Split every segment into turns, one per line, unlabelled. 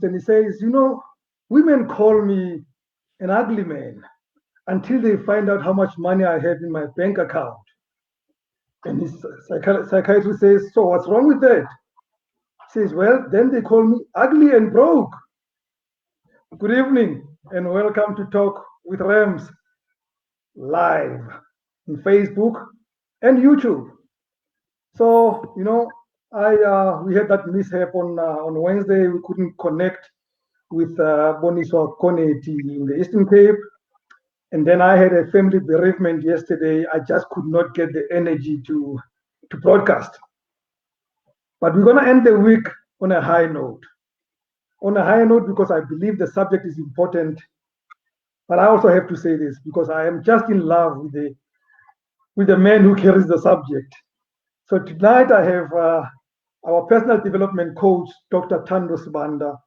post and he says, women call me an ugly man until they find out how much money I have in my bank account. And his psychiatrist says, so what's wrong with that? He says, well, then they call me ugly and broke. Good evening and welcome to Talk with Rams live in Facebook and YouTube. So, we had that mishap on Wednesday. We couldn't connect with Boniswa Koneti in the Eastern Cape. And then I had a family bereavement yesterday. I just could not get the energy to broadcast. But we're going to end the week on a high note. On a high note because I believe the subject is important. But I also have to say this because I am just in love with the man who carries the subject. So tonight I have our personal development coach, Dr. Thando Sibanda,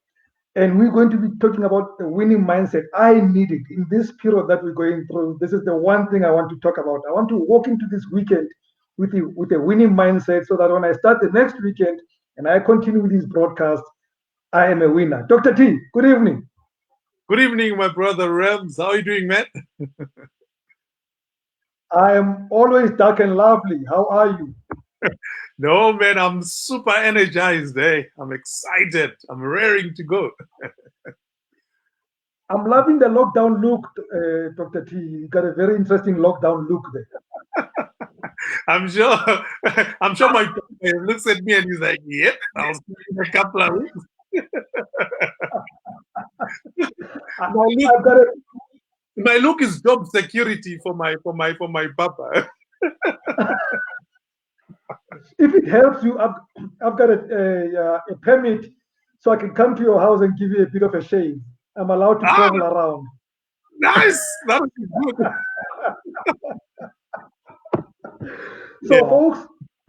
and we're going to be talking about the winning mindset. I need it in this period that we're going through. This is the one thing I want to talk about. I want to walk into this weekend with a winning mindset so that when I start the next weekend and I continue with this broadcast, I am a winner. Dr. T, good evening.
Good evening, my brother Rams. How are you doing, man?
I am always dark and lovely. How are you?
No, man, I'm super energized. I'm excited. I'm raring to go.
I'm loving the lockdown look, Dr. T. You got a very interesting lockdown look there.
I'm sure. I'm sure my partner looks at me and he's like, "Yep, I'll see you in a couple of weeks." My look is job security for my papa.
If it helps you, I've got a permit so I can come to your house and give you a bit of a shave. I'm allowed to travel around.
Nice. That would be good.
So, folks,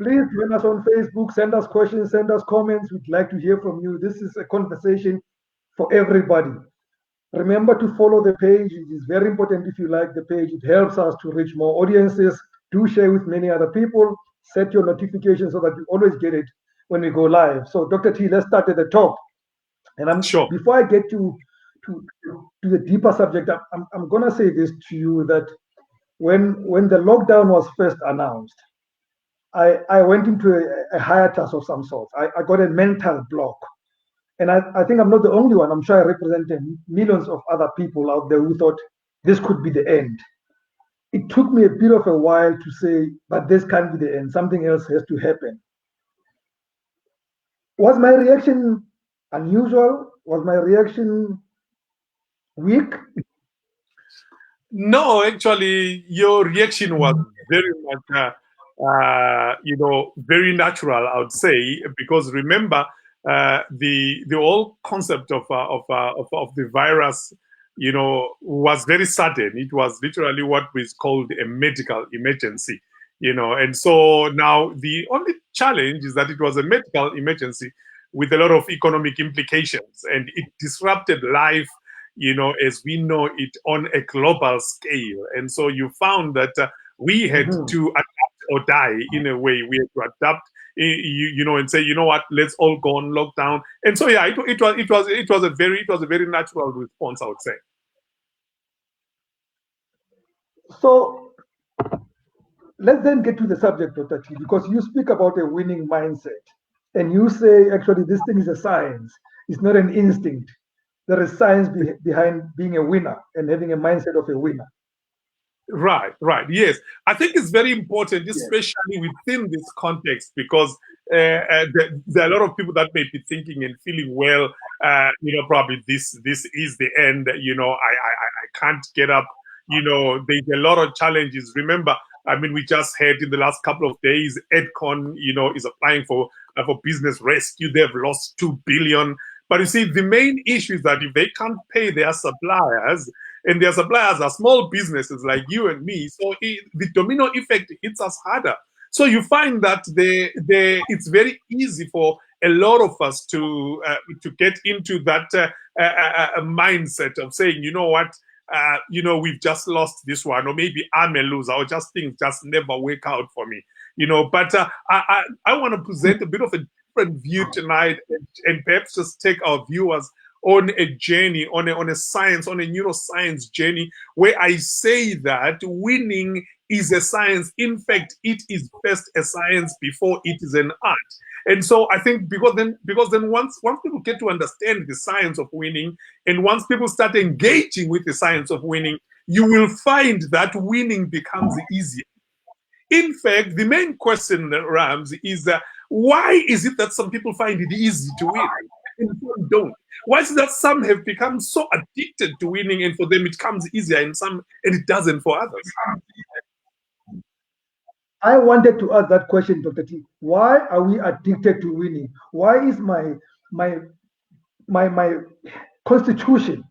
please join us on Facebook. Send us questions, send us comments. We'd like to hear from you. This is a conversation for everybody. Remember to follow the page. It is very important if you like the page. It helps us to reach more audiences. Do share with many other people. Set your notifications so that you always get it when we go live. So, Dr. T, let's start at the top. And I'm
sure.
Before I get to the deeper subject, I'm gonna say this to you that when the lockdown was first announced, I went into a hiatus of some sort. I got a mental block. And I think I'm not the only one. I'm sure I represent millions of other people out there who thought this could be the end. It took me a bit of a while to say, but this can't be the end. Something else has to happen. Was my reaction unusual? Was my reaction weak?
No, actually, your reaction was very much, very natural, I would say, because remember, the whole concept of the virus, was very sudden. It was literally what was called a medical emergency, and so now the only challenge is that it was a medical emergency with a lot of economic implications, and it disrupted life, as we know it on a global scale. And so you found that we had to adapt or die in a way. We had to adapt, and say, what, let's all go on lockdown. And so, yeah, it was a very natural response, I would say.
So let's then get to the subject, Dr. T, because you speak about a winning mindset. And you say, actually, this thing is a science. It's not an instinct. There is science behind being a winner and having a mindset of a winner.
Right. Yes. I think it's very important, especially within this context, because there are a lot of people that may be thinking and feeling, well, probably this is the end. I can't get up. There's a lot of challenges. Remember, we just heard in the last couple of days, Edcon, is applying for business rescue. They've lost 2 billion. But you see, the main issue is that if they can't pay their suppliers, and their suppliers are small businesses like you and me, so the domino effect hits us harder. So you find that it's very easy for a lot of us to get into that mindset of saying, you know what, we've just lost this one, or maybe I'm a loser, or just things just never work out for me. But I want to present a bit of a different view tonight, and perhaps just take our viewers on a journey, on a science, on a neuroscience journey, where I say that winning is a science. In fact, it is first a science before it is an art. And so I think because then once people get to understand the science of winning, and once people start engaging with the science of winning, you will find that winning becomes easier. In fact, the main question, Rams, is why is it that some people find it easy to win and some don't? Why is it that some have become so addicted to winning, and for them it comes easier, and it doesn't for others?
I wanted to ask that question, Dr. T. Why are we addicted to winning? Why is my constitution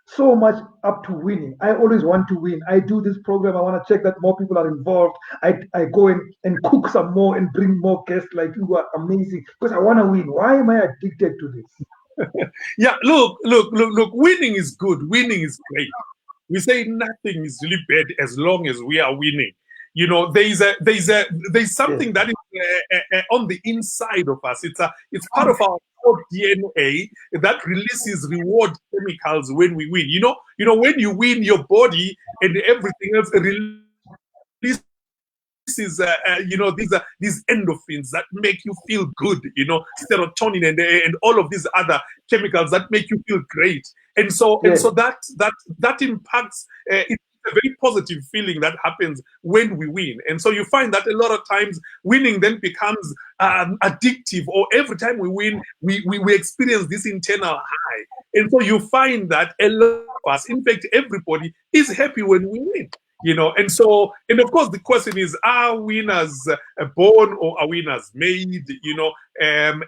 so much up to winning? I always want to win. I do this program. I want to check that more people are involved. I go in and cook some more and bring more guests like you are amazing because I want to win. Why am I addicted to this?
Yeah, look. Winning is good. Winning is great. We say nothing is really bad as long as we are winning. You know, there's something that is on the inside of us. It's part of our DNA that releases reward chemicals when we win. You know, when you win, your body and everything else releases these endorphins that make you feel good, serotonin and all of these other chemicals that make you feel great. And so that impacts it's a very positive feeling that happens when we win. And so you find that a lot of times winning then becomes addictive, or every time we win, we experience this internal high. And so you find that a lot of us, in fact, everybody is happy when we win. And of course the question is, are winners born or are winners made? And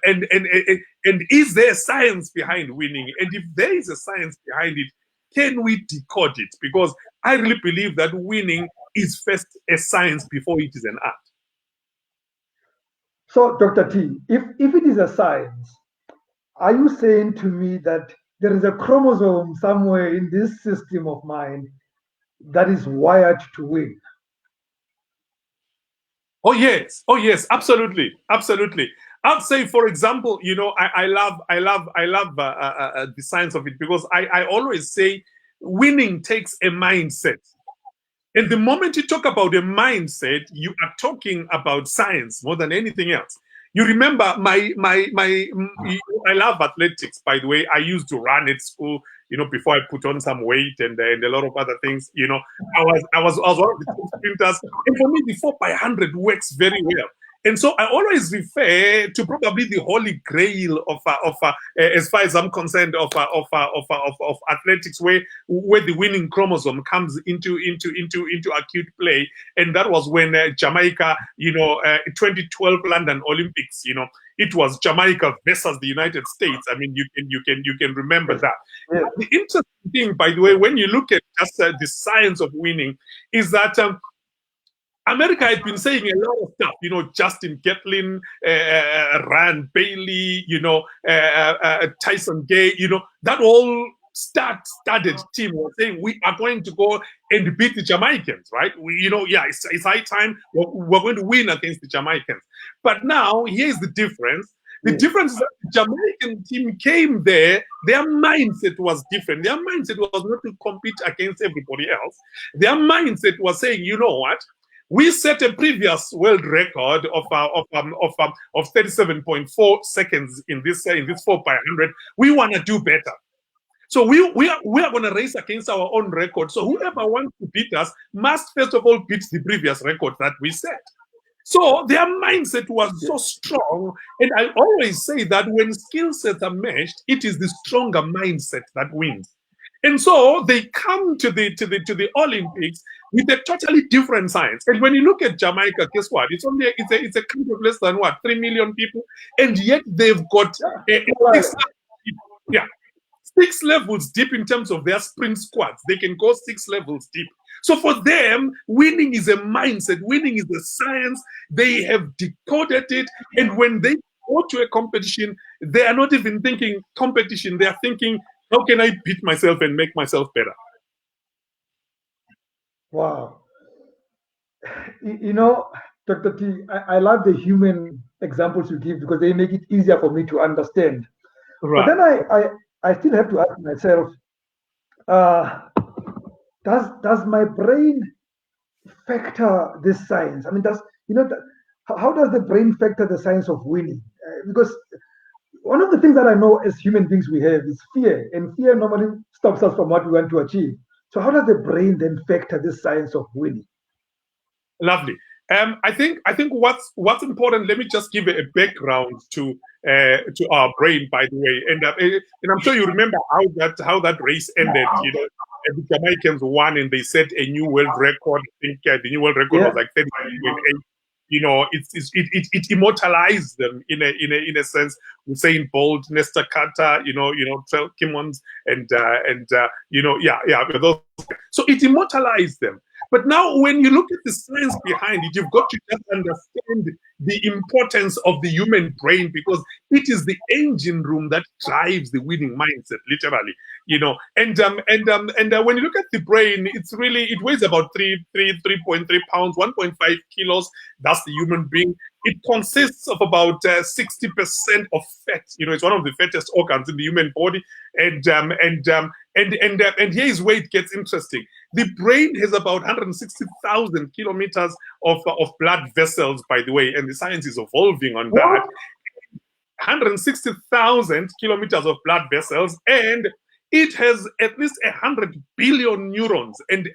is there science behind winning? And if there is a science behind it, can we decode it? Because I really believe that winning is first a science before it is an art.
So, Dr. T, if it is a science, are you saying to me that there is a chromosome somewhere in this system of mine that is wired to win?
Oh yes, absolutely. I'd say, for example, I love the science of it, because I always say winning takes a mindset. And the moment you talk about a mindset, you are talking about science more than anything else. You remember I love athletics, by the way. I used to run at school, before I put on some weight and a lot of other things. I was one of the top sprinters, and for me, the 4x100 works very well. And so I always refer to probably the holy grail of as far as I'm concerned, of athletics, where the winning chromosome comes into acute play. And that was when Jamaica, 2012 London Olympics, it was Jamaica versus the United States. I mean, you can remember that.
Yeah.
The interesting thing, by the way, when you look at just the science of winning, is that America had been saying a lot of stuff, Justin Gatlin, Rand Bailey, Tyson Gay, that all started team was saying we are going to go and beat the Jamaicans, right? It's high time. We're going to win against the Jamaicans. But now here's the difference. The difference is that the Jamaican team came there, their mindset was different. Their mindset was not to compete against everybody else. Their mindset was saying, you know what? We set a previous world record of 37.4 seconds in this 4x100. We want to do better. So we are going to race against our own record. So whoever wants to beat us must first of all beat the previous record that we set. So their mindset was so strong. And I always say that when skill sets are meshed, it is the stronger mindset that wins. And so they come to the Olympics with a totally different science. And when you look at Jamaica, guess what? It's a country of less than 3 million people, and yet they've got six levels deep in terms of their sprint squads. They can go 6 levels deep. So for them, winning is a mindset. Winning is a science. They have decoded it, and when they go to a competition, they are not even thinking competition. They are thinking, how can I beat myself and make myself better?
Wow. Dr. T, I love the human examples you give because they make it easier for me to understand.
Right.
But then I still have to ask myself, uh, does my brain factor this science? I mean, does you know how does the brain factor the science of winning? Because one of the things that I know as human beings we have is fear, and fear normally stops us from what we want to achieve. So how does the brain then factor this science of winning?
Lovely. I think what's important. Let me just give a background to our brain, by the way, and I'm sure you remember how that race ended. The Jamaicans won and they set a new world record. I think the new world record was
Yeah,
like 32.8. It immortalized them in a sense. Usain Bolt, Nesta Carter, Trell Kimmons, and yeah, those. So it immortalized them. But now, when you look at the science behind it, you've got to just understand the importance of the human brain, because it is the engine room that drives the winning mindset, literally. When you look at the brain, it weighs about 3.3 pounds, 1.5 kilos. That's the human being. It consists of about 60% of fat. It's one of the fattest organs in the human body, and here is where it gets interesting. The brain has about 160,000 kilometers of blood vessels, by the way, and the science is evolving on that.
what?
160,000 kilometers of blood vessels, and it has at least 100 billion neurons. And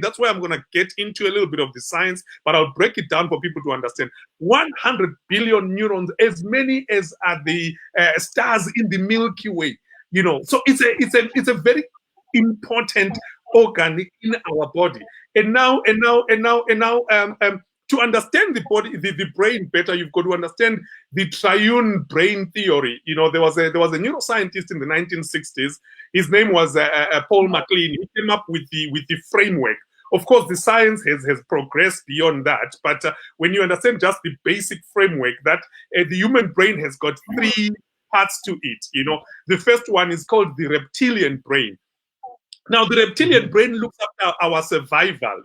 that's why I'm going to get into a little bit of the science, but I'll break it down for people to understand. 100 billion neurons, as many as are the stars in the Milky Way. So it's a very important organ in our body. And now, to understand the body, the brain better, you've got to understand the triune brain theory. There was a neuroscientist in the 1960s. His name was Paul MacLean. He came up with the framework. Of course, the science has progressed beyond that, but when you understand just the basic framework, that the human brain has got three parts to it. The first one is called the reptilian brain. Now, the reptilian brain looks after our survival.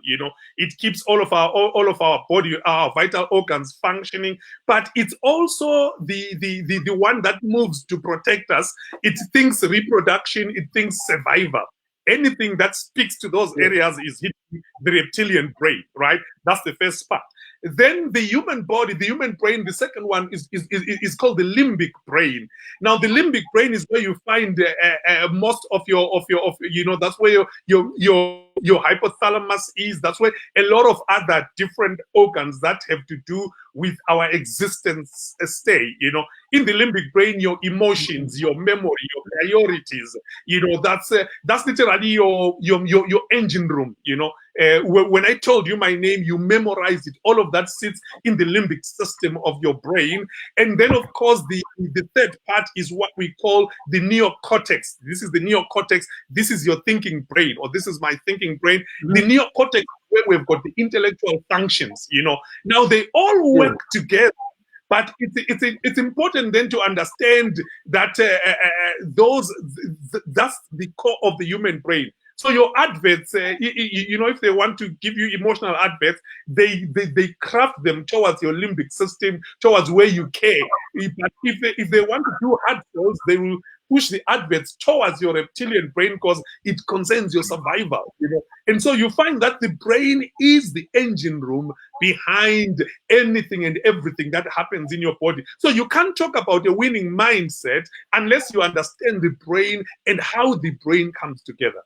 It keeps all of our body, our vital organs functioning. But it's also the one that moves to protect us. It thinks reproduction. It thinks survival. Anything that speaks to those areas is hitting the reptilian brain, right? That's the first part. Then the human body, the human brain, the second one is called the limbic brain. Now, the limbic brain is where you find most that's where your hypothalamus is. That's where a lot of other different organs that have to do with our existence stay. In the limbic brain, your emotions, your memory, your priorities. That's literally your engine room. When I told you my name, you memorized it. All of that sits in the limbic system of your brain. And then, of course, the third part is what we call the neocortex. This is the neocortex. This is your thinking brain, or this is my thinking brain. The neocortex, where we've got the intellectual functions. Now they all work together. But it's important then to understand that that's the core of the human brain. So your adverts, if they want to give you emotional adverts, they craft them towards your limbic system, towards where you care. But if they want to do hard sales, they will push the adverts towards your reptilian brain, because it concerns your survival. And so you find that the brain is the engine room behind anything and everything that happens in your body. So you can't talk about a winning mindset unless you understand the brain and how the brain comes together.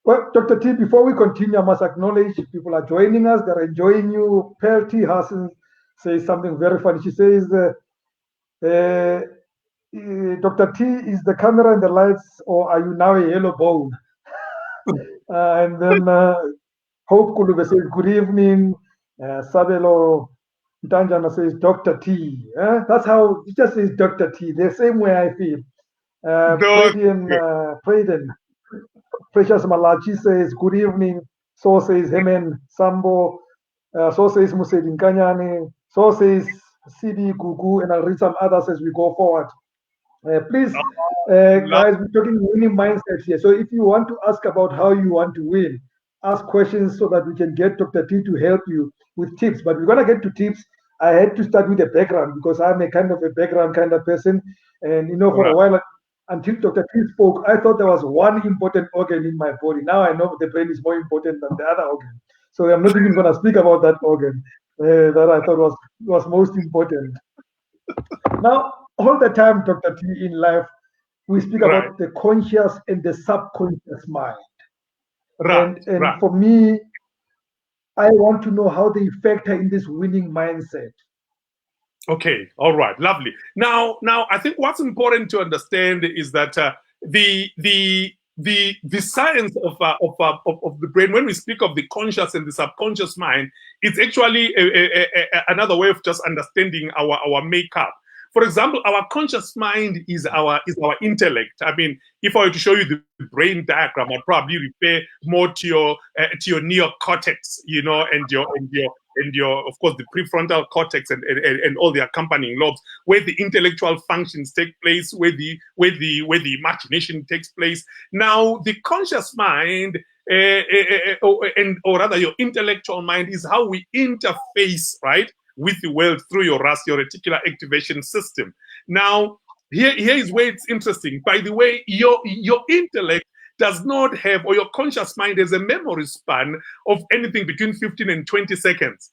Well, Dr. T, before we continue, I must acknowledge people are joining us. They're enjoying you. Pearl T. Hassan says something very funny. She says, Dr. T, is the camera and the lights, or are you now a yellow bone? And then Hope Kulube says, good evening. Sabelo Danjana says, Dr. T. That's how it just says Dr. T, the same way I feel. Precious Malachi says, good evening. So says Hemen Sambo. So says Musedin Kanyane. So says CD Gugu. And I'll read some others as we go forward. Please, guys, we're talking winning mindset here. So if you want to ask about how you want to win, ask questions so that we can get Dr. T to help you with tips. But we're going to get to tips I had to start with a background because I'm a kind of a background kind of person. And for a
Right.
while, until Dr. T spoke, I thought there was one important organ in my body. Now I know the brain is more important than the other organ. So I'm not even going to speak about that organ that I thought was most important. Now, all the time, Dr. T, in life, we speak
Right.
about the conscious and the subconscious mind.
Right.
And
Right.
for me, I want to know how they factor in this winning mindset.
Okay, all right, lovely. Now, I think what's important to understand is that the science of the brain, when we speak of the conscious and the subconscious mind, it's actually another way of just understanding our makeup. For example, our conscious mind is our intellect. I mean, if I were to show you the brain diagram, I'd probably refer more to your neocortex, and your of course the prefrontal cortex and all the accompanying lobes, where the intellectual functions take place, where the imagination takes place. Now the conscious mind, or rather your intellectual mind, is how we interface, right, with the world through your RAS, your reticular activation system. Now here is where it's interesting. By the way, your intellect does not have, or your conscious mind has a memory span of anything between 15 and 20 seconds.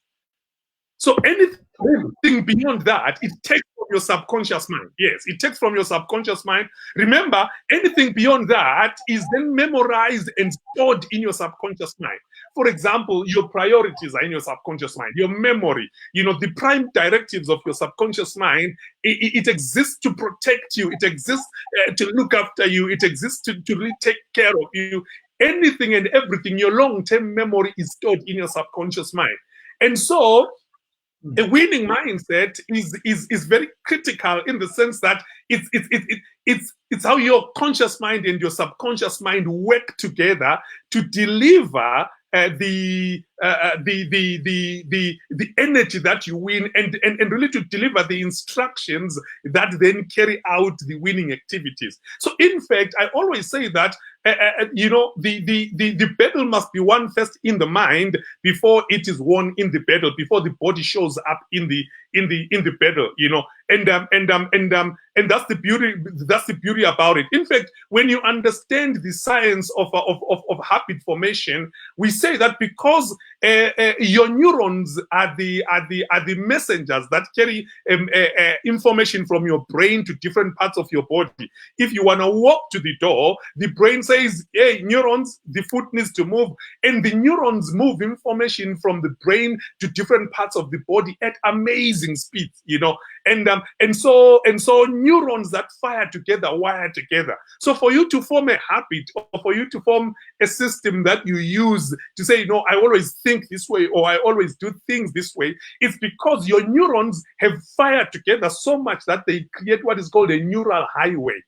So anything
Really?
beyond that, it takes from your subconscious mind. Yes, it takes from your subconscious mind. Remember, anything beyond that is then memorized and stored in your subconscious mind. For example, your priorities are in your subconscious mind. Your memory, the prime directives of your subconscious mind, it exists to protect you. It exists to look after you. It exists to really take care of you. Anything and everything, your long-term memory is stored in your subconscious mind. And so a winning mindset is very critical in the sense that it's how your conscious mind and your subconscious mind work together to deliver the energy that you win, and really to deliver the instructions that then carry out the winning activities. So in fact, I always say that the battle must be won first in the mind before it is won in the battle, before the body shows up in the battle, and that's the beauty about it. In fact, when you understand the science of habit formation, we say that because your neurons are the messengers that carry information from your brain to different parts of your body. If you want to walk to the door, the brain says, hey, neurons, the foot needs to move, and the neurons move information from the brain to different parts of the body at amazing speeds, and so neurons that fire together wire together. So for you to form a habit, or for you to form a system that you use to say, I always think this way, or I always do things this way, it's because your neurons have fired together so much that they create what is called a neural highway.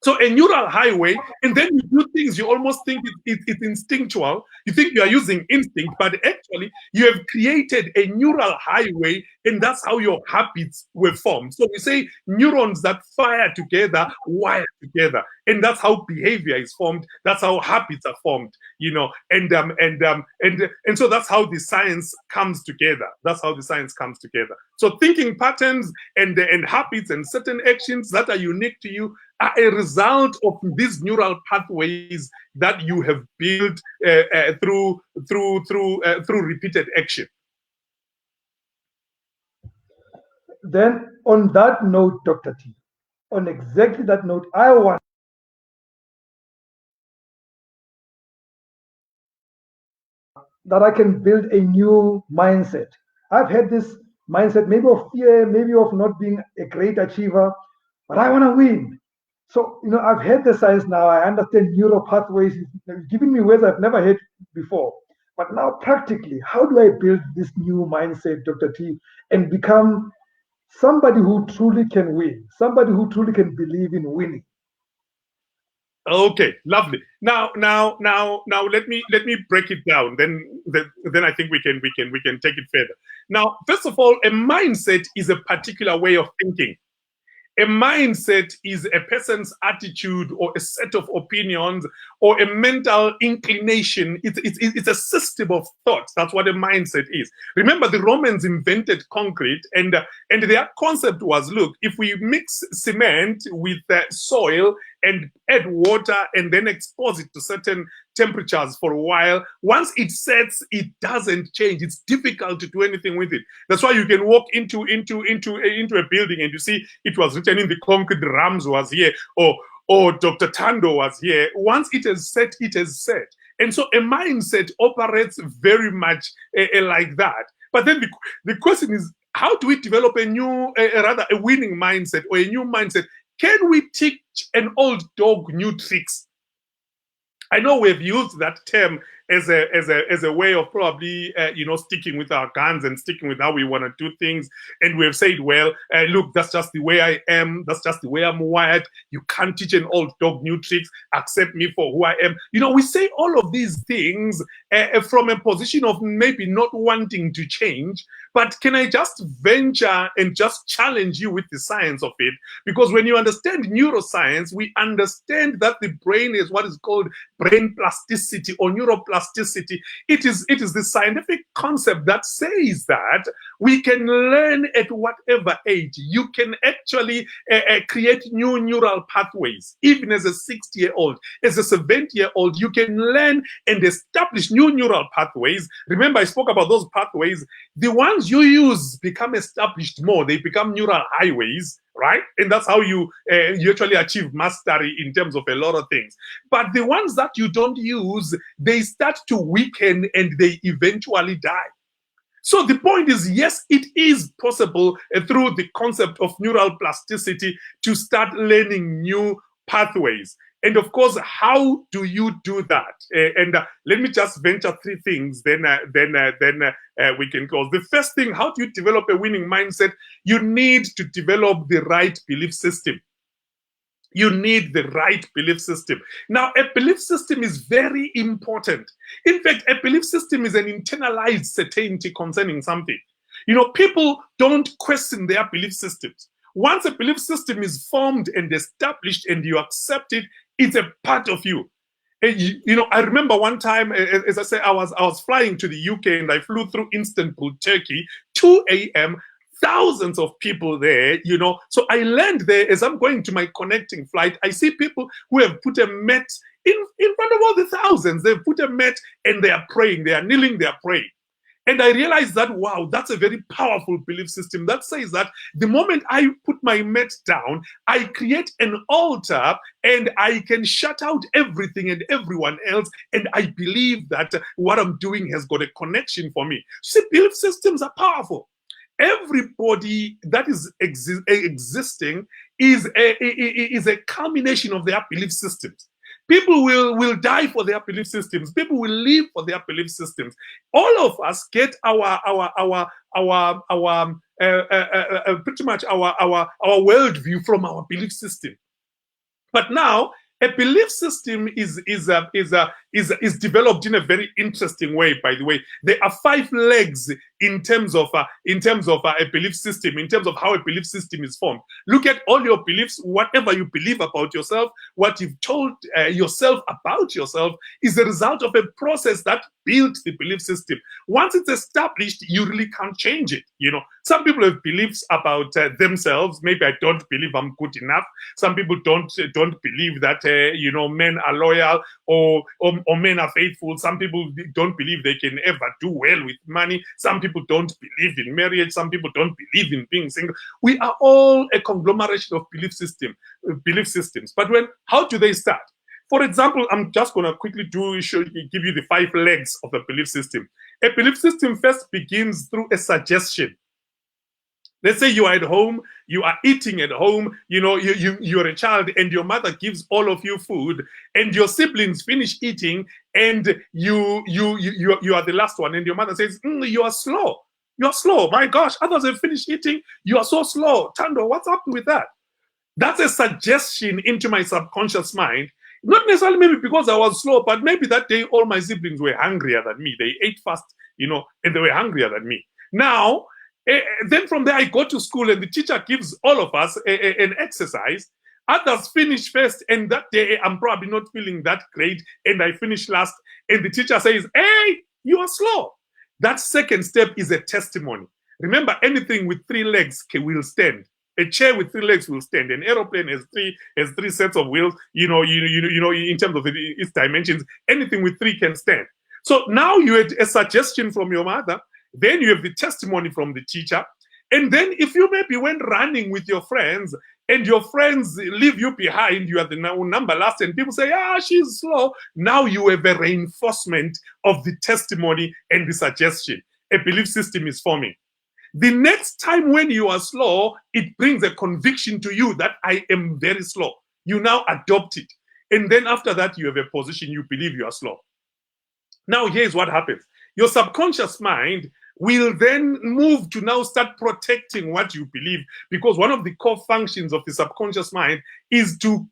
So a neural highway, and then you do things, you almost think it's instinctual. You think you are using instinct, but actually you have created a neural highway, and that's how your habits were formed. So we say neurons that fire together, wire together, and that's how behavior is formed. That's how habits are formed, and so that's how the science comes together. That's how the science comes together. So thinking patterns and habits and certain actions that are unique to you are a result of these neural pathways that you have built through repeated action.
Then, on that note, Dr. T, on exactly that note, I want that I can build a new mindset. I've had this mindset, maybe of fear, maybe of not being a great achiever, but I want to win. So, I've had the science now. I understand neural pathways. It's giving me words I've never heard before. But now, practically, how do I build this new mindset, Dr. T, and become somebody who truly can win, somebody who truly can believe in winning?
Okay, lovely. Now, let me break it down. Then I think we can take it further. Now, first of all, a mindset is a particular way of thinking. A mindset is a person's attitude or a set of opinions or a mental inclination. It's a system of thoughts. That's what a mindset is. Remember, the Romans invented concrete, and their concept was, look, if we mix cement with soil and add water and then expose it to certain temperatures for a while, once it sets, it doesn't change. It's difficult to do anything with it. That's why you can walk into a building and you see it was written in the concrete, Rams was here, or Dr. Tando was here. Once it has set, it has set. And so a mindset operates very much like that. But then the question is, how do we develop a winning mindset or a new mindset? Can we teach an old dog new tricks? I know we've used that term as a way of probably sticking with our guns and sticking with how we want to do things, and we've said, well, look, that's just the way I am, that's just the way I'm wired. You can't teach an old dog new tricks. Accept me for who I am. We say all of these things from a position of maybe not wanting to change. But can I just venture and just challenge you with the science of it? Because when you understand neuroscience, we understand that the brain is what is called brain plasticity or neuroplasticity. It is the scientific concept that says that we can learn at whatever age. You can actually create new neural pathways. Even as a 60-year-old, as a 70-year-old, you can learn and establish new neural pathways. Remember, I spoke about those pathways. The ones you use become established more. They become neural highways, right? And that's how you actually achieve mastery in terms of a lot of things. But the ones that you don't use, they start to weaken and they eventually die. So the point is, yes, it is possible through the concept of neural plasticity to start learning new pathways. And of course, how do you do that? Let me just venture three things, then we can close. The first thing, how do you develop a winning mindset? You need to develop the right belief system. You need the right belief system. Now, a belief system is very important. In fact, a belief system is an internalized certainty concerning something. People don't question their belief systems. Once a belief system is formed and established and you accept it, it's a part of you. And I remember one time, as I say, I was flying to the UK and I flew through Istanbul, Turkey, 2 a.m., thousands of people there, So I land there as I'm going to my connecting flight. I see people who have put a mat in front of all the thousands. They've put a mat and they are praying. They are kneeling, they are praying. And I realized that, wow, that's a very powerful belief system that says that the moment I put my mat down, I create an altar and I can shut out everything and everyone else. And I believe that what I'm doing has got a connection for me. See, belief systems are powerful. Everybody that is existing is a culmination of their belief systems. People will die for their belief systems. People will live for their belief systems. All of us get our pretty much our worldview from our belief system. But now, a belief system is developed in a very interesting way. By the way, there are 5 legs in terms of a belief system, in terms of how a belief system is formed. Look at all your beliefs. Whatever you believe about yourself, what you've told yourself about yourself, is the result of a process that built the belief system. Once it's established, you really can't change it. Some people have beliefs about themselves. Maybe I don't believe I'm good enough. Some people don't believe that men are loyal or men are faithful. Some people don't believe they can ever do well with money. Some people don't believe in marriage. Some people don't believe in being single. We are all a conglomeration of belief systems. But how do they start? For example, I'm just going to quickly give you the 5 legs of a belief system. A belief system first begins through a suggestion. Let's say you are at home, you are eating at home, you're a child and your mother gives all of you food and your siblings finish eating and you are the last one and your mother says, you are slow. You're slow. My gosh, others have finished eating. You are so slow. Tando, what's up with that? That's a suggestion into my subconscious mind. Not necessarily maybe because I was slow, but maybe that day all my siblings were hungrier than me. They ate fast, and they were hungrier than me. Now, Then from there, I go to school and the teacher gives all of us an exercise. Others finish first, and that day I'm probably not feeling that great, and I finish last. And the teacher says, "Hey, you are slow." That second step is a testimony. Remember, anything with 3 legs will stand. A chair with 3 legs will stand. An aeroplane has three sets of wheels. In terms of its dimensions, anything with 3 can stand. So now you had a suggestion from your mother. Then you have the testimony from the teacher. And then if you maybe went running with your friends and your friends leave you behind, you are the number last, and people say, she's slow. Now you have a reinforcement of the testimony and the suggestion. A belief system is forming. The next time when you are slow, it brings a conviction to you that I am very slow. You now adopt it. And then after that, you have a position, you believe you are slow. Now, here's what happens. Your subconscious mind will then move to now start protecting what you believe, because one of the core functions of the subconscious mind is to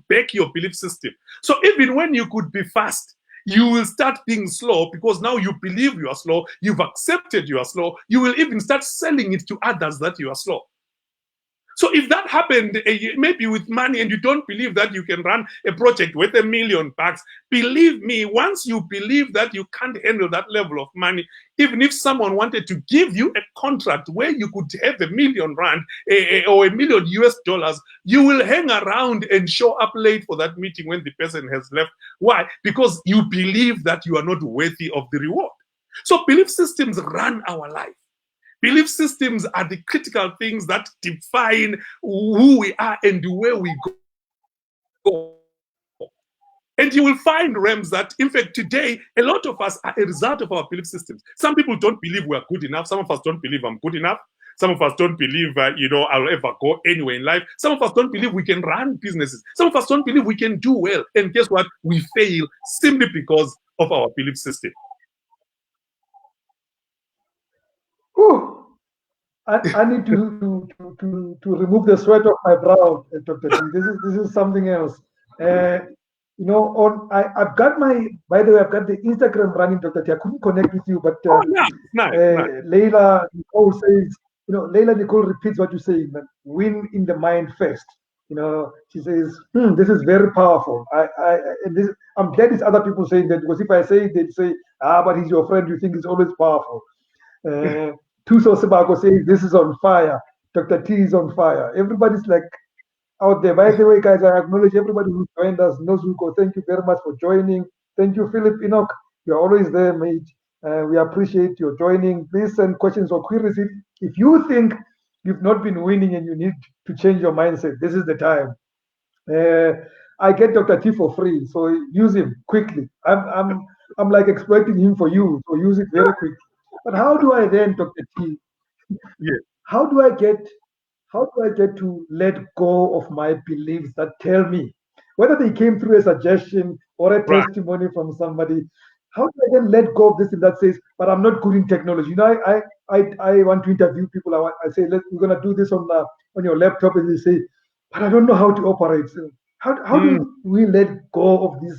back your belief system. So even when you could be fast, you will start being slow because now you believe you are slow, you've accepted you are slow, you will even start selling it to others that you are slow. So if that happened, maybe with money, and you don't believe that you can run a project worth $1 million, believe me, once you believe that you can't handle that level of money, even if someone wanted to give you a contract where you could have R1 million or $1 million, you will hang around and show up late for that meeting when the person has left. Why? Because you believe that you are not worthy of the reward. So belief systems run our life. Belief systems are the critical things that define who we are and where we go. And you will find, Rams, that in fact today, a lot of us are a result of our belief systems. Some people don't believe we're good enough. Some of us don't believe I'm good enough. Some of us don't believe, I'll ever go anywhere in life. Some of us don't believe we can run businesses. Some of us don't believe we can do well. And guess what? We fail simply because of our belief system.
I need to remove the sweat off my brow, Dr. T. This is something else. I've got by the way, I've got the Instagram running, Dr. T. I couldn't connect with you, but
nice.
Leila Nicole says, Leila Nicole repeats what you say, but win in the mind first. She says, this is very powerful. I'm glad it's other people saying that, because if I say it, they'd say, but he's your friend, you think it's always powerful. Tuso Sebako says, this is on fire. Dr. T is on fire. Everybody's like out there. By the way, guys, I acknowledge everybody who joined us. Nozuko, thank you very much for joining. Thank you, Philip Enoch. You're always there, mate. We appreciate your joining. Please send questions or queries. If you think you've not been winning and you need to change your mindset, this is the time. I get Dr. T for free, so use him quickly. I'm like exploiting him for you, so use it very quickly. But how do I then, Dr. T?
Yeah.
How do I get to let go of my beliefs that tell me, whether they came through a suggestion or a testimony from somebody, how do I then let go of this thing that says, but I'm not good in technology? I want to interview people. I say, we're gonna do this on your laptop, and they say, but I don't know how to operate. So how do we let go of this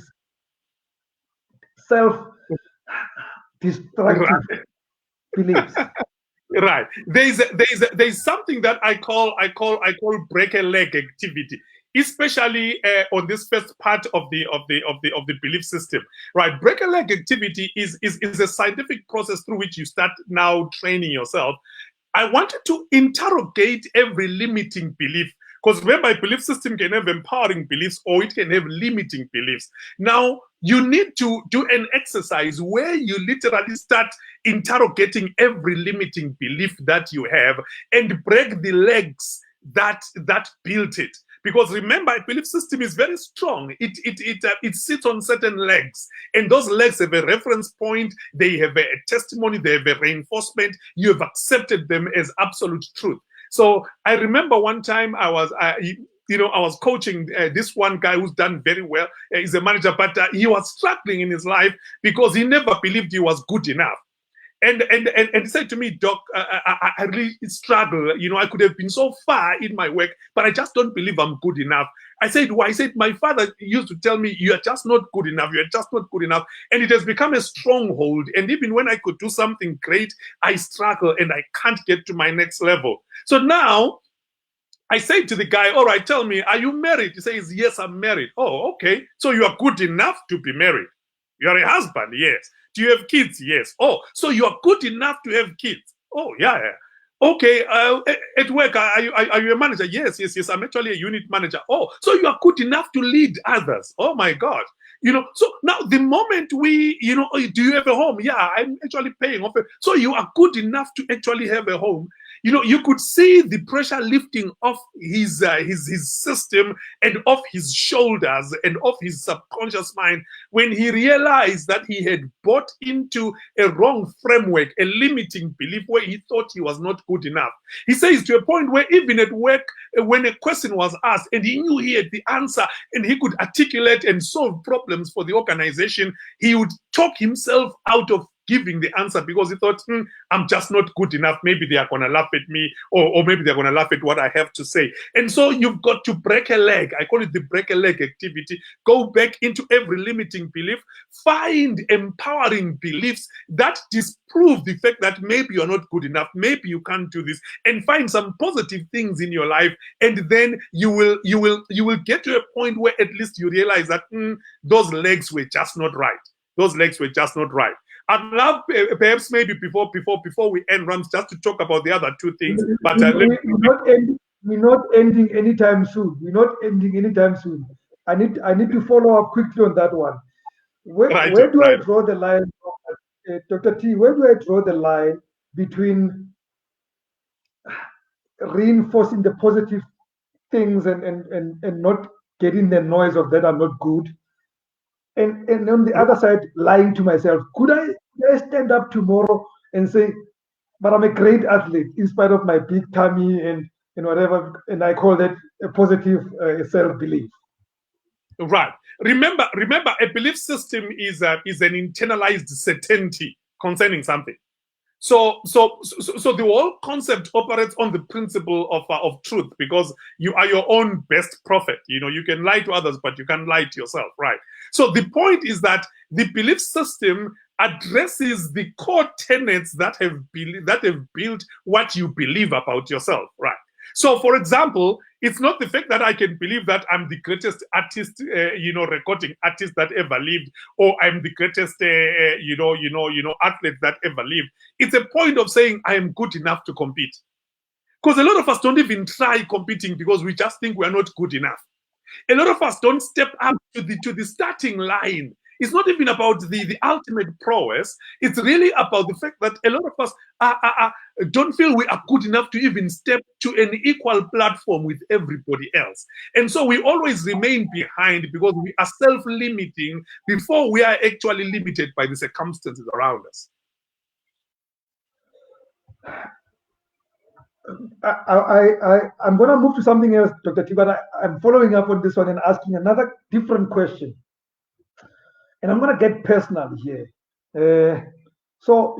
self-destructive beliefs?
Right. There's something that I call break a leg activity, especially on this first part of the belief system. Right. Break a leg activity is a scientific process through which you start now training yourself. I wanted to interrogate every limiting belief, because remember, a belief system can have empowering beliefs or it can have limiting beliefs. Now, you need to do an exercise where you literally start interrogating every limiting belief that you have and break the legs that built it. Because remember, a belief system is very strong. It sits on certain legs, and those legs have a reference point. They have a testimony. They have a reinforcement. You have accepted them as absolute truth. So I remember one time I was coaching this one guy who's done very well. He's a manager, but he was struggling in his life because he never believed he was good enough. And said to me, Doc, I really struggle. You know, I could have been so far in my work, but I just don't believe I'm good enough. I said, why? I said, my father used to tell me, you are just not good enough. You are just not good enough. And it has become a stronghold. And even when I could do something great, I struggle and I can't get to my next level. So now I say to the guy, all right, tell me, are you married? He says, yes, I'm married. Oh, okay. So you are good enough to be married. You are a husband, yes. Do you have kids? Yes. Oh, so you are good enough to have kids. Oh, yeah. Okay, at work, are you a manager? Yes, yes, yes. I'm actually a unit manager. Oh, so you are good enough to lead others. Oh my God. You know, so now the moment we, you know, oh, do you have a home? Yeah, I'm actually paying off. So you are good enough to actually have a home. You know, you could see the pressure lifting off his system and off his shoulders and off his subconscious mind when he realized that he had bought into a wrong framework, a limiting belief where he thought he was not good enough. He says to a point where even at work, when a question was asked and he knew he had the answer and he could articulate and solve problems for the organization, he would talk himself out of giving the answer because he thought, I'm just not good enough. Maybe they are going to laugh at me, or maybe they're going to laugh at what I have to say. And so you've got to break a leg. I call it the break a leg activity. Go back into every limiting belief, find empowering beliefs that disprove the fact that maybe you're not good enough, maybe you can't do this, and find some positive things in your life. And then you will get to a point where at least you realize that those legs were just not right. Those legs were just not right. I'd love perhaps maybe before we end, Rams, just to talk about the other two things. But
we're not ending anytime soon. We're not ending anytime soon. I need to follow up quickly on that one. Where do I draw the line, Dr. T? Where do I draw the line between reinforcing the positive things and not getting the noise of that I'm not good? And on the other side, lying to myself. Could I stand up tomorrow and say, but I'm a great athlete in spite of my big tummy and whatever, and I call that a positive self-belief.
Right. Remember, a belief system is an internalized certainty concerning something. So the whole concept operates on the principle of truth, because you are your own best prophet. You know, you can lie to others, but you can't lie to yourself, right? So the point is that the belief system addresses the core tenets that have built what you believe about yourself, right? So, for example, it's not the fact that I can believe that I'm the greatest artist, recording artist that ever lived, or I'm the greatest, athlete that ever lived. It's a point of saying I am good enough to compete. Because a lot of us don't even try competing because we just think we are not good enough. A lot of us don't step up to the starting line. It's not even about the ultimate prowess. It's really about the fact that a lot of us don't feel we are good enough to even step to an equal platform with everybody else. And so we always remain behind because we are self-limiting before we are actually limited by the circumstances around us.
I'm going to move to something else, Dr. T, but I'm following up on this one and asking another different question. And I'm going to get personal here. So,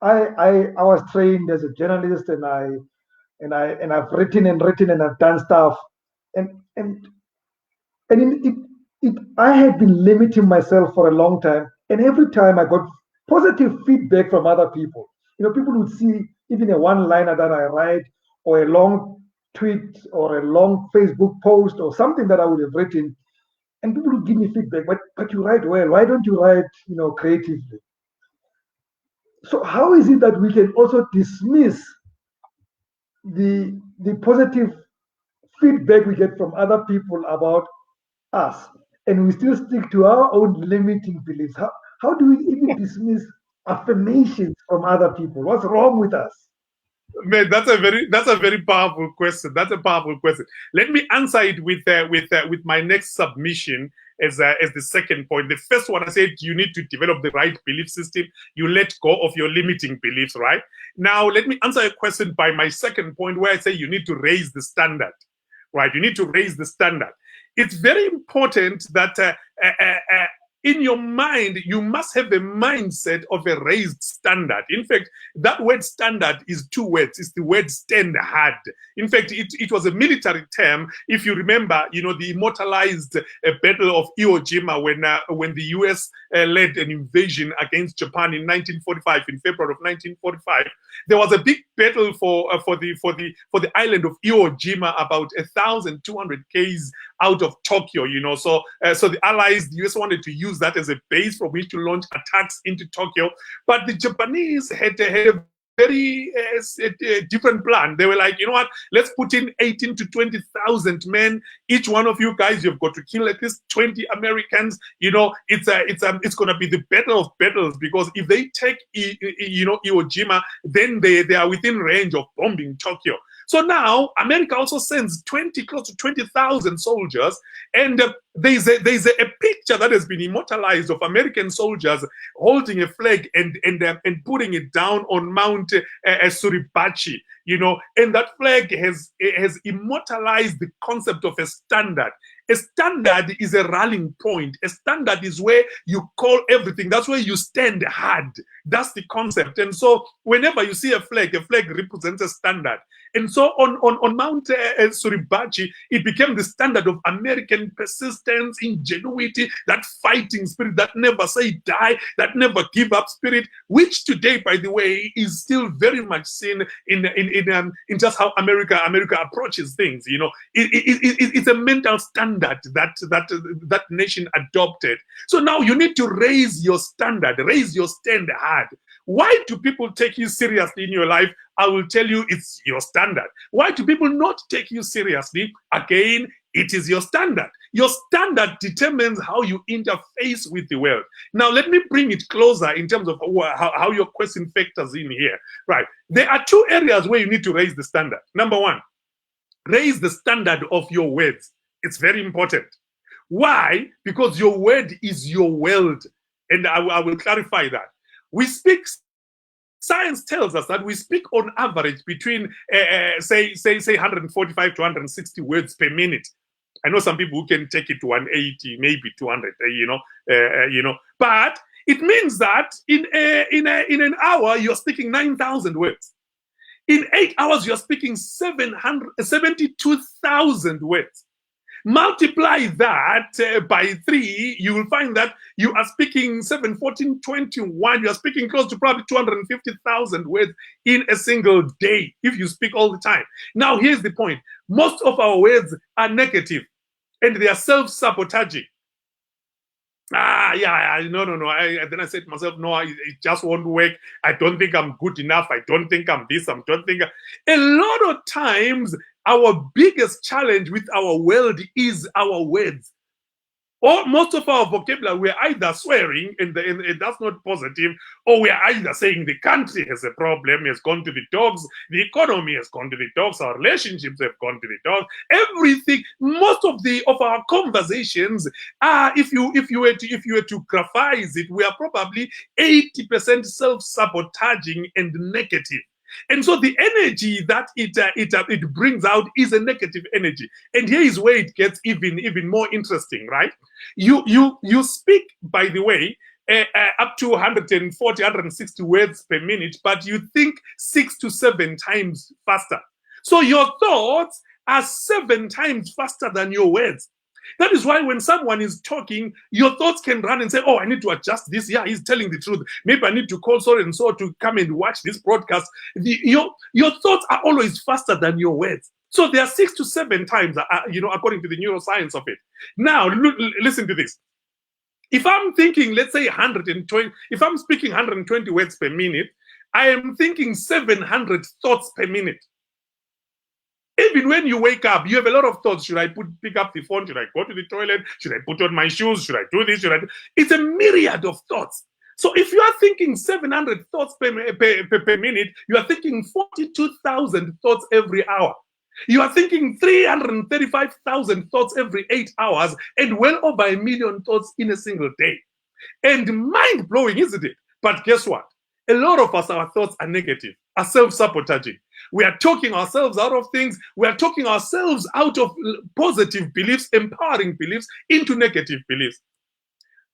I was trained as a journalist, and I've written and I've done stuff, and I had been limiting myself for a long time, and every time I got positive feedback from other people. People would see even a one-liner that I write, or a long tweet, or a long Facebook post, or something that I would have written, and people would give me feedback. But you write well. Why don't you write, creatively? So how is it that we can also dismiss the positive feedback we get from other people about us, and we still stick to our own limiting beliefs? How do we even dismiss affirmations from other people? What's wrong with us?
Man, that's a very powerful question. That's a powerful question. Let me answer it with my next submission as the second point. The first one, I said you need to develop the right belief system. You let go of your limiting beliefs, right? Now, let me answer a question by my second point, where I say you need to raise the standard, right? You need to raise the standard. It's very important that in your mind, you must have a mindset of a raised standard. In fact, that word standard is two words. It's the word stand hard. In fact, it was a military term. If you remember, the immortalized Battle of Iwo Jima when the US led an invasion against Japan in 1945, in February of 1945. There was a big battle for the island of Iwo Jima, about 1,200 k's out of Tokyo. So the Allies, the US wanted to use that as a base from which to launch attacks into Tokyo, but the Japanese had a very different plan. They were like, you know what, let's put in 18 to 20,000 men. Each one of you guys, you've got to kill at least 20 Americans. It's going to be the battle of battles, because if they take Iwo Jima, then they are within range of bombing Tokyo. So now America also sends close to 20,000 soldiers, and there's a picture that has been immortalized of American soldiers holding a flag and putting it down on Mount Suribachi, and that flag has immortalized the concept of a standard. A standard is a rallying point. A standard is where you call everything. That's where you stand hard. That's the concept. And so whenever you see a flag represents a standard. And so on Mount Suribachi, it became the standard of American persistence, ingenuity, that fighting spirit, that never say die, that never give up spirit, which today, by the way, is still very much seen in just how America approaches things. It's a mental standard that nation adopted. So now you need to raise your standard, raise your stand hard. Why do people take you seriously in your life? I will tell you, it's your standard. Why do people not take you seriously? Again, it is your standard. Your standard determines how you interface with the world. Now, let me bring it closer in terms of how your question factors in here. Right. There are two areas where you need to raise the standard. Number one, raise the standard of your words. It's very important. Why? Because your word is your world. And I will clarify that. We speak, science tells us that we speak on average between, say 145 to 160 words per minute. I know some people who can take it to 180, maybe 200, but it means that in an hour, you're speaking 9,000 words. In 8 hours, you're speaking 72,000 words. Multiply that by 3, you will find that you are speaking 7, 14, 21. You are speaking close to probably 250,000 words in a single day if you speak all the time. Now, here's the point. Most of our words are negative and they are self-sabotaging. No. Then I said to myself, no, it just won't work. I don't think I'm good enough. I don't think I'm this. A lot of times, our biggest challenge with our world is our words. Or most of our vocabulary, we're either swearing, and that's not positive, or we're either saying the country has a problem, has gone to the dogs, the economy has gone to the dogs, our relationships have gone to the dogs, everything. Most of our conversations are, if you were to graphize it, we are probably 80% self-sabotaging and negative. And so the energy that it brings out is a negative energy. And here is where it gets even more interesting, right? You speak, by the way, up to 140, 160 words per minute, but you think 6 to 7 times faster. So your thoughts are 7 times faster than your words. That is why when someone is talking, your thoughts can run and say, oh, I need to adjust this. Yeah, he's telling the truth. Maybe I need to call so and so to come and watch this broadcast. Your thoughts are always faster than your words. So they are 6 to 7 times, according to the neuroscience of it. Now, listen to this. If I'm thinking, let's say 120, if I'm speaking 120 words per minute, I am thinking 700 thoughts per minute. Even when you wake up, you have a lot of thoughts. Should I pick up the phone? Should I go to the toilet? Should I put on my shoes? Should I do this? It's a myriad of thoughts. So if you are thinking 700 thoughts per minute, you are thinking 42,000 thoughts every hour. You are thinking 335,000 thoughts every 8 hours, and well over 1 million thoughts in a single day. And mind-blowing, isn't it? But guess what? A lot of us, our thoughts are negative, are self-sabotaging. We are talking ourselves out of things. We are talking ourselves out of positive beliefs, empowering beliefs, into negative beliefs.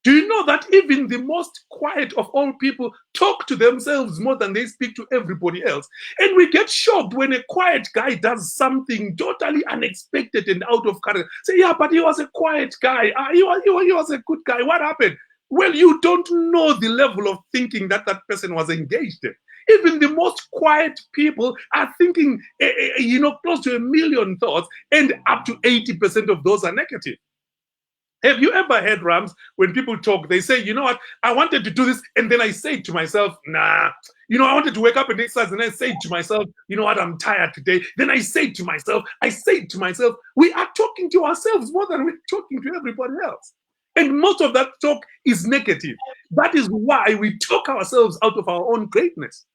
Do you know that even the most quiet of all people talk to themselves more than they speak to everybody else? And we get shocked when a quiet guy does something totally unexpected and out of character. Say, yeah, but he was a quiet guy. He was a good guy. What happened? Well, you don't know the level of thinking that that person was engaged in. Even the most quiet people are thinking, close to 1,000,000 thoughts, and up to 80% of those are negative. Have you ever heard, Rams, when people talk, they say, you know what, I wanted to do this, and then I say to myself, nah. I wanted to wake up and exercise, and I say to myself, you know what, I'm tired today. Then I say to myself, we are talking to ourselves more than we're talking to everybody else. And most of that talk is negative. That is why we talk ourselves out of our own greatness.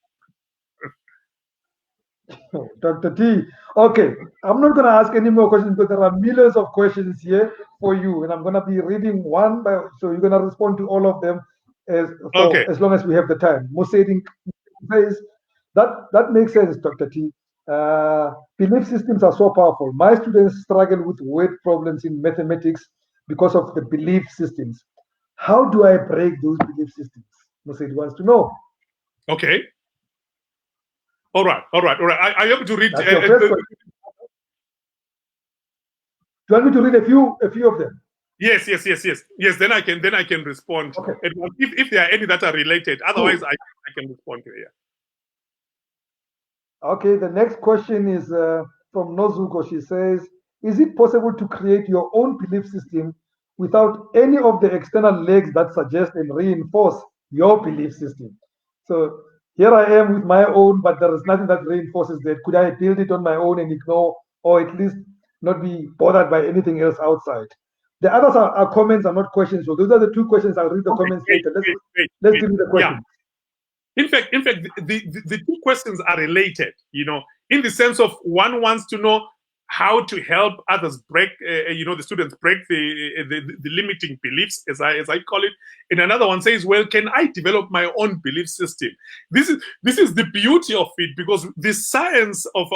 Dr. T. Okay, I'm not going to ask any more questions because there are millions of questions here for you, and I'm going to be reading one by. So you're going to respond to all of them as long as we have the time. Musaidin says that makes sense, Dr. T. Belief systems are so powerful. My students struggle with word problems in mathematics because of the belief systems. How do I break those belief systems? Musaid wants to know.
Okay. All right. Are you able to read?
That's your first question. Do you want me to read a few of them?
Yes. Then I can respond.
Okay.
If there are any that are related, otherwise cool. I can respond to it.
Okay. The next question is from Nozuko. She says, "Is it possible to create your own belief system without any of the external legs that suggest and reinforce your belief system?" So here I am with my own, but there is nothing that reinforces that. Could I build it on my own and ignore, or at least not be bothered by anything else outside? The others are comments, are not questions. So those are the two questions. I'll read the comments later. Let's deal with the questions.
Yeah. In fact, the two questions are related. In the sense of one wants to know how to help others break, the students break the limiting beliefs, as I call it. And another one says, well, can I develop my own belief system? This is the beauty of it, because the science of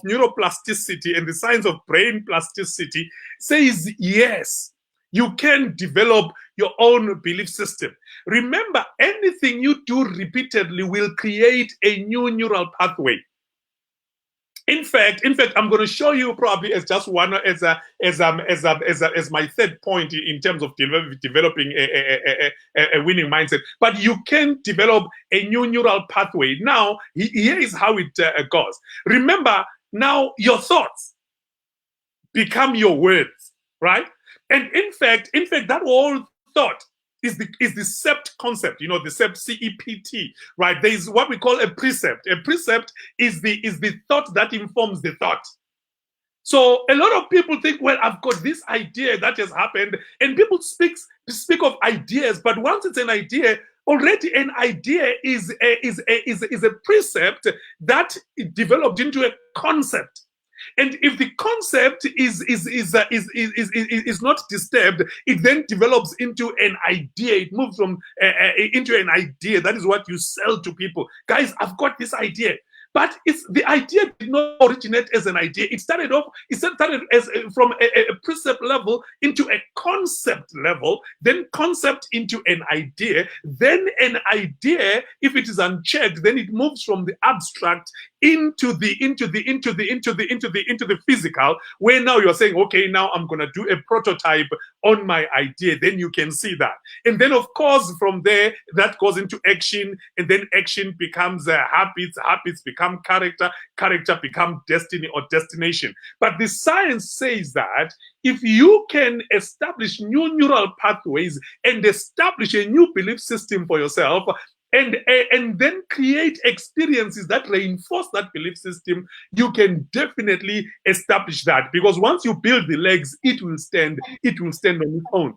neuroplasticity and the science of brain plasticity says, yes, you can develop your own belief system. Remember, anything you do repeatedly will create a new neural pathway. In fact, I'm going to show you probably as just one as my third point in terms of developing a winning mindset. But you can develop a new neural pathway. Now, here is how it goes. Remember, now your thoughts become your words, right? And in fact, that whole thought is the CEPT concept, the CEPT, CEPT, right? There is what we call a precept. A precept is the thought that informs the thought. So a lot of people think, well, I've got this idea that has happened, and people speak of ideas, but once it's an idea, already an idea is a precept that developed into a concept. And if the concept is not disturbed, it then develops into an idea. It moves from into an idea. That is what you sell to people. Guys, I've got this idea. But the idea did not originate as an idea. It started as from a precept level into a concept level, then concept into an idea, then an idea. If it is unchecked, then it moves from the abstract into the physical, where now you're saying, okay, now I'm gonna do a prototype on my idea. Then you can see that, and then of course from there that goes into action, and then action becomes habits become character become destiny or destination. But the science says that if you can establish new neural pathways and establish a new belief system for yourself, and then create experiences that reinforce that belief system, you can definitely establish that. Because once you build the legs, it will stand on its own.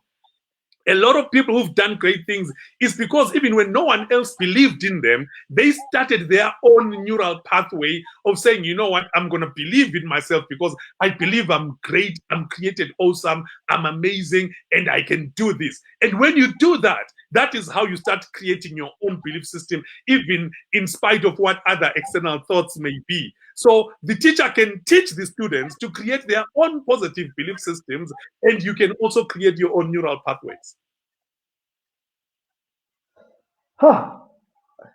A lot of people who've done great things is because even when no one else believed in them, they started their own neural pathway of saying, you know what, I'm going to believe in myself because I believe I'm great, I'm created awesome, I'm amazing, and I can do this. And when you do that, that is how you start creating your own belief system, even in spite of what other external thoughts may be. So the teacher can teach the students to create their own positive belief systems, and you can also create your own neural pathways.
Huh.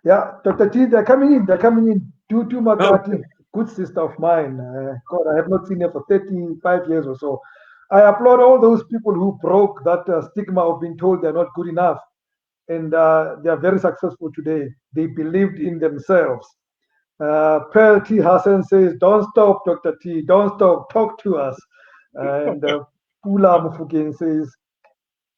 Yeah, Dr. T, they're coming in. They're coming in. Tutu
Okay.
Makati, good sister of mine. God, I have not seen her for 35 years or so. I applaud all those people who broke that stigma of being told they're not good enough. And they are very successful today. They believed in themselves. Pearl T. Hassan says, don't stop, Dr. T. Don't stop. Talk to us. And Pula Mufugen says,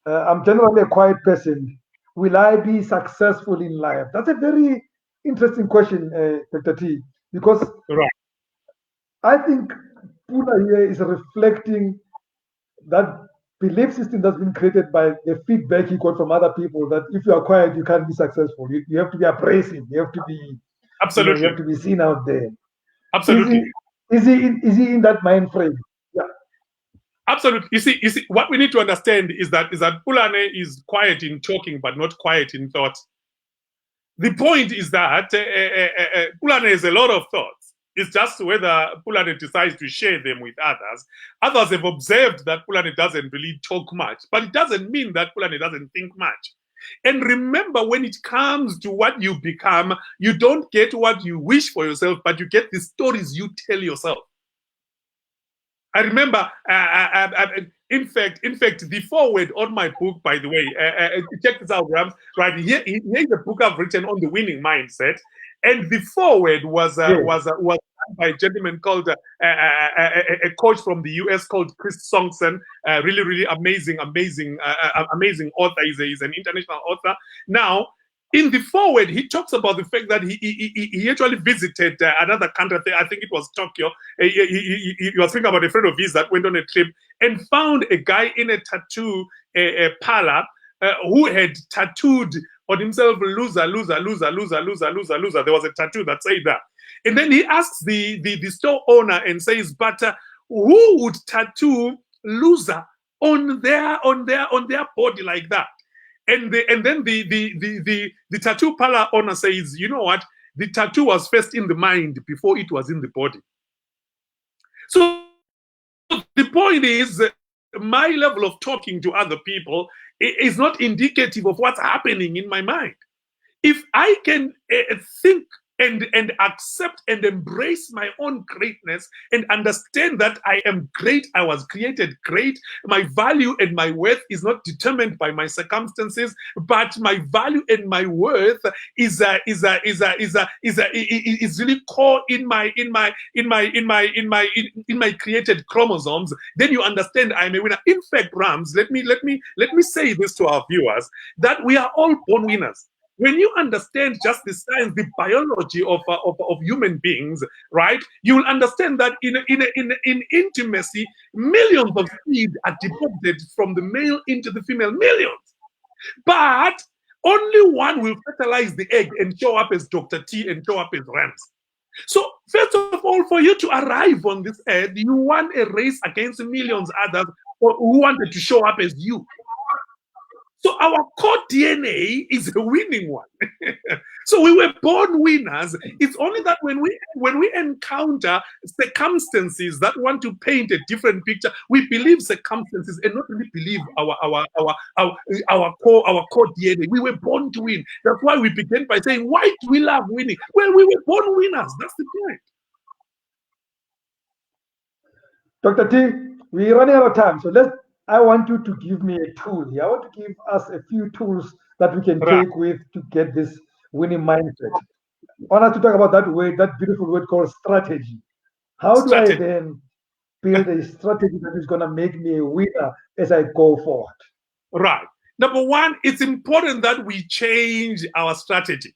I'm generally a quiet person. Will I be successful in life? That's a very interesting question, Dr. T, because
Right.
I think Pula here is reflecting that belief system that's been created by the feedback he got from other people that if you are quiet, you can't be successful. You have to be abrasive. You have to be, you
Absolutely.
have to be seen out there. Is he,
Absolutely.
is he in that mind frame? Yeah.
Absolutely. You see, what we need to understand is that Pulane is quiet in talking, but not quiet in thought. The point is that Pulane has a lot of thoughts. It's just whether Pulane decides to share them with others. Others have observed that Pulane doesn't really talk much, but it doesn't mean that Pulane doesn't think much. And remember, when it comes to what you become, you don't get what you wish for yourself, but you get the stories you tell yourself. I remember, in fact, the foreword on my book, by the way, check this out, Rams. Right here's the book I've written on the winning mindset, and the foreword
Yes.
was done by a gentleman called a coach from the US called Chris Songson. Really, really amazing author. He's an international author. Now, in the foreword, he talks about the fact that he actually visited another country. I think it was Tokyo. He was thinking about a friend of his that went on a trip and found a guy in a tattoo parlor who had tattooed on himself loser, loser, loser, loser, loser, loser, loser. There was a tattoo that said that. And then he asks the store owner and says, but who would tattoo loser on their body like that? And then the tattoo parlor owner says, you know what? The tattoo was first in the mind before it was in the body. So the point is, my level of talking to other people is not indicative of what's happening in my mind. If I can think and accept and embrace my own greatness and understand that I am great, I was created great, my value and my worth is not determined by my circumstances, but my value and my worth is really core in my created chromosomes. Then you understand I'm a winner. In fact, Rams, let me say this to our viewers, that we are all born winners. When you understand just the science, the biology of human beings, right, you will understand that in intimacy, millions of seeds are deposited from the male into the female, millions. But only one will fertilize the egg and show up as Dr. T and show up as Rams. So, first of all, for you to arrive on this earth, you won a race against millions others who wanted to show up as you. So our core DNA is a winning one. So we were born winners. It's only that when we encounter circumstances that want to paint a different picture, we believe circumstances and not really believe our core DNA. We were born to win. That's why we begin by saying, why do we love winning? Well, we were born winners. That's the point.
Dr. T, we're running out of time. So I want you to give me a tool. I want to give us a few tools that we can
Right.
take with to get this winning mindset. I want us to talk about that beautiful word called strategy. How do I
Strategy.
then build a strategy that is going to make me a winner as I go forward?
Right. Number one, it's important that we change our strategy.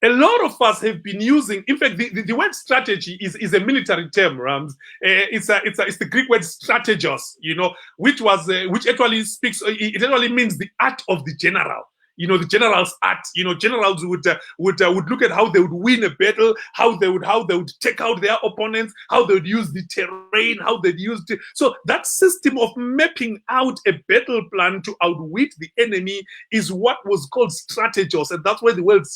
A lot of us have been using, in fact, the word strategy is a military term, Rams. It's the Greek word strategos, which actually it actually means the art of the general. The general's art. Generals would look at how they would win a battle, how they would take out their opponents, how they would use the terrain, how they'd use it. So that system of mapping out a battle plan to outwit the enemy is what was called strategos, and that's where the word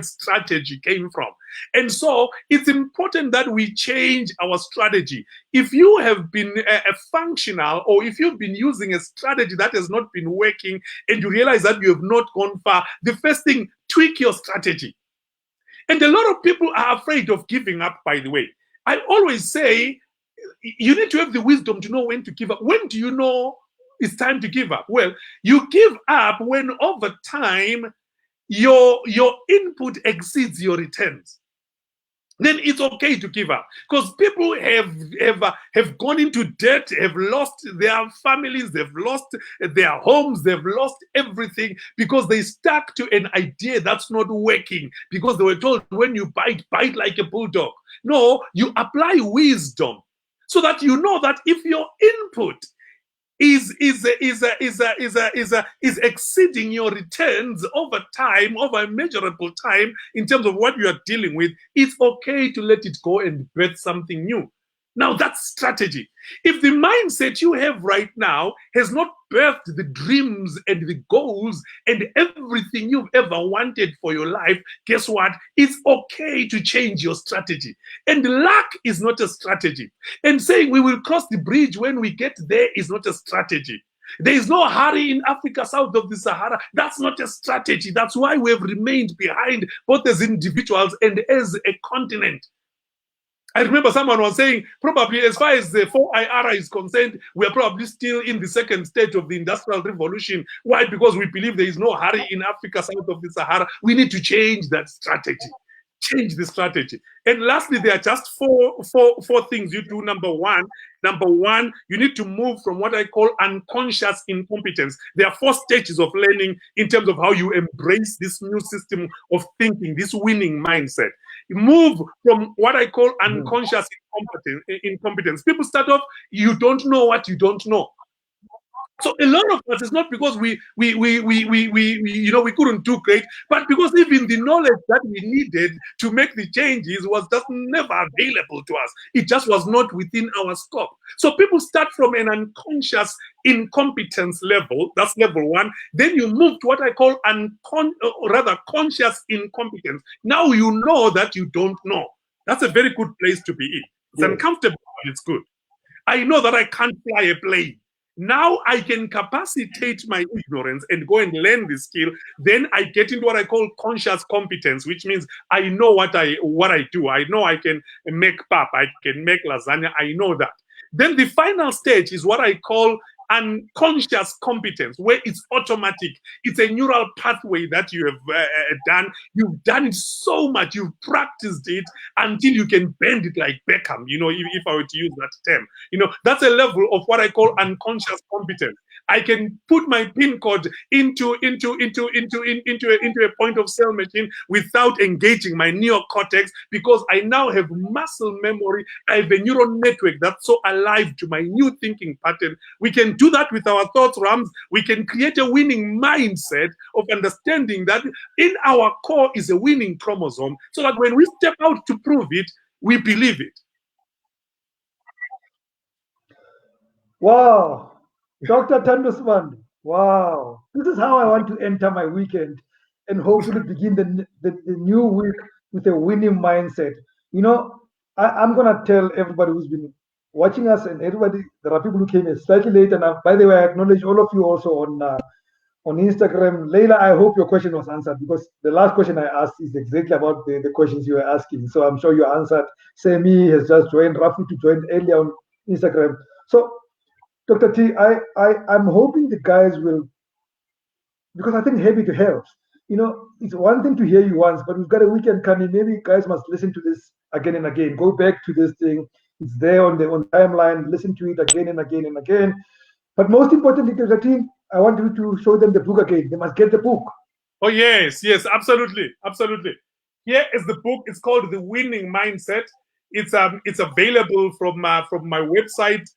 strategy came from. And so it's important that we change our strategy. If you have been a functional, or if you've been using a strategy that has not been working and you realize that you have not gone far, the first thing, tweak your strategy. And a lot of people are afraid of giving up, by the way. I always say you need to have the wisdom to know when to give up. When do you know it's time to give up? Well, you give up when over time your input exceeds your returns. Then it's okay to give up, because people have gone into debt, have lost their families, they've lost their homes, they've lost everything because they stuck to an idea that's not working, because they were told when you bite like a bulldog. No, you apply wisdom so that you know that if your input is exceeding your returns over time, over a measurable time, in terms of what you are dealing with, it's okay to let it go and birth something new. Now that's strategy. If the mindset you have right now has not birthed the dreams and the goals and everything you've ever wanted for your life, guess what? It's okay to change your strategy. And luck is not a strategy. And saying we will cross the bridge when we get there is not a strategy. There is no hurry in Africa south of the Sahara. That's not a strategy. That's why we have remained behind, both as individuals and as a continent. I remember someone was saying, probably as far as the 4I era is concerned, we are probably still in the second stage of the Industrial Revolution. Why? Because we believe there is no hurry in Africa south of the Sahara. We need to change that strategy. Change the strategy. And lastly, there are just four things you do. Number one, you need to move from what I call unconscious incompetence. There are 4 stages of learning in terms of how you embrace this new system of thinking, this winning mindset. You move from what I call unconscious incompetence. People start off, you don't know what you don't know. So a lot of us, it's not because we couldn't do great, but because even the knowledge that we needed to make the changes was just never available to us. It just was not within our scope. So people start from an unconscious incompetence level. That's level 1. Then you move to what I call conscious incompetence. Now you know that you don't know. That's a very good place to be in. It's uncomfortable, but it's good. I know that I can't fly a plane. Now I can capacitate my ignorance and go and learn the skill. Then I get into what I call conscious competence, which means I know what I do. I know I can make pap, I can make lasagna. I know that. Then the final stage is what I call unconscious competence, where it's automatic. It's a neural pathway that you have done. You've done it so much, you've practiced it until you can bend it like Beckham, if I were to use that term. That's a level of what I call unconscious competence. I can put my PIN code into a point of sale machine without engaging my neocortex, because I now have muscle memory. I have a neural network that's so alive to my new thinking pattern. We can do that with our thoughts, Rams. We can create a winning mindset of understanding that in our core is a winning chromosome, so that when we step out to prove it, we believe it.
Wow. Dr. Tandusman, wow. This is how I want to enter my weekend and hopefully begin the new week with a winning mindset. I'm going to tell everybody who's been watching us, and everybody, there are people who came in slightly late. And by the way, I acknowledge all of you also on Instagram. Leila, I hope your question was answered, because the last question I asked is exactly about the questions you were asking. So I'm sure you answered. Semi has just joined, Rafi to join earlier on Instagram. So Dr. T, I'm hoping the guys will, because I think happy to help. It's one thing to hear you once, but we've got a weekend coming. Maybe guys must listen to this again and again. Go back to this thing. It's there on the timeline. Listen to it again and again and again. But most importantly, Dr. T, I want you to show them the book again. They must get the book.
Oh yes, absolutely. Here is the book. It's called The Winning Mindset. It's available from my website,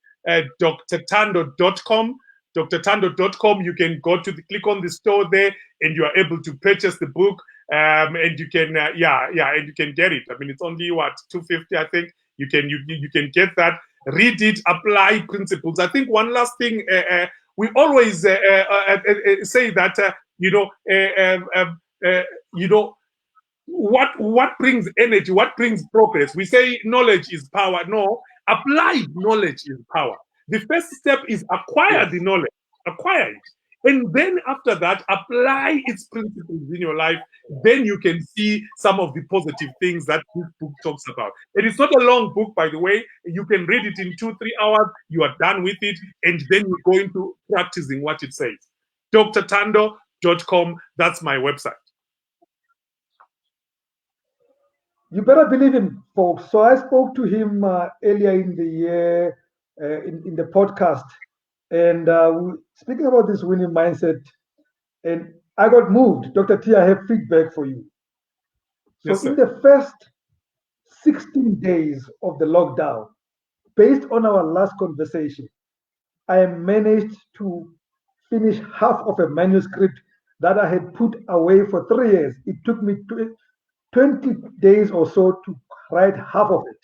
drtando.com. drtando.com. You can click on the store there, and you are able to purchase the book. And you can and you can get it. I mean, it's only $250, I think. You can get that. Read it. Apply principles. I think one last thing. We always say that what brings energy, what brings progress. We say knowledge is power. No, applied knowledge is power. The first step is acquire the knowledge, acquire it. And then after that, apply its principles in your life. Then you can see some of the positive things that this book talks about. And it's not a long book, by the way. You can read it in 2-3 hours. You are done with it. And then you go into practicing what it says. drtando.com. That's my website.
You better believe him, folks. So I spoke to him earlier in the year in the podcast, and speaking about this winning mindset, and I got moved. Dr. T, I have feedback for you. So
Yes,
in
sir.
the first 16 days of the lockdown, based on our last conversation, I managed to finish half of a manuscript that I had put away for 3 years. It took me 20 days or so to write half of it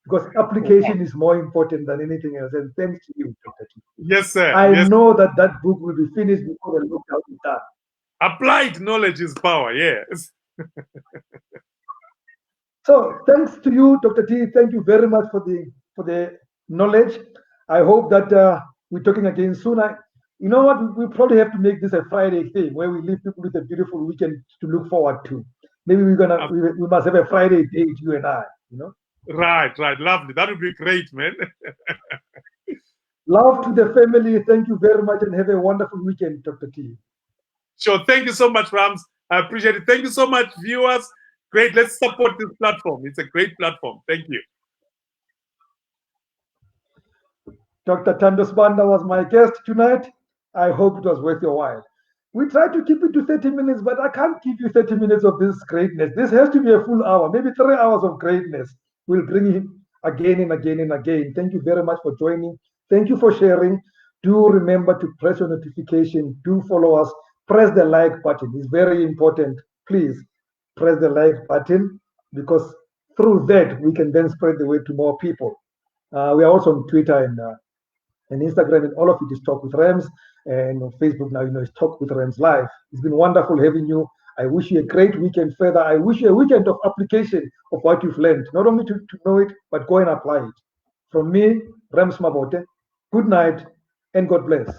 because application is more important than anything else. And thanks to you, Dr. T.
Yes, sir.
I
Yes.
know that that book will be finished before the lockdown is done.
Applied knowledge is power. Yes.
So thanks to you, Dr. T. Thank you very much for the knowledge. I hope that we're talking again soon. You know what? We probably have to make this a Friday thing where we leave people with a beautiful weekend to look forward to. Maybe we must have a Friday date, you and I. You know.
Right. Lovely. That would be great, man.
Love to the family. Thank you very much, and have a wonderful weekend, Dr. T.
Sure. Thank you so much, Rams. I appreciate it. Thank you so much, viewers. Great. Let's support this platform. It's a great platform. Thank you.
Dr. Tandos Banda was my guest tonight. I hope it was worth your while. We tried to keep it to 30 minutes, but I can't give you 30 minutes of this greatness. This has to be a full hour, maybe 3 hours of greatness. We'll bring it again and again and again. Thank you very much for joining. Thank you for sharing. Do remember to press your notification. Do follow us. Press the like button. It's very important. Please press the like button because through that we can then spread the word to more people. We are also on Twitter and Instagram, and all of it is Talk with Rams. And on Facebook now, it's Talk with Rams Live. It's been wonderful having you. I wish you a great weekend further. I wish you a weekend of application of what you've learned, not only to know it, but go and apply it. From me, Rams Mabote, good night and God bless.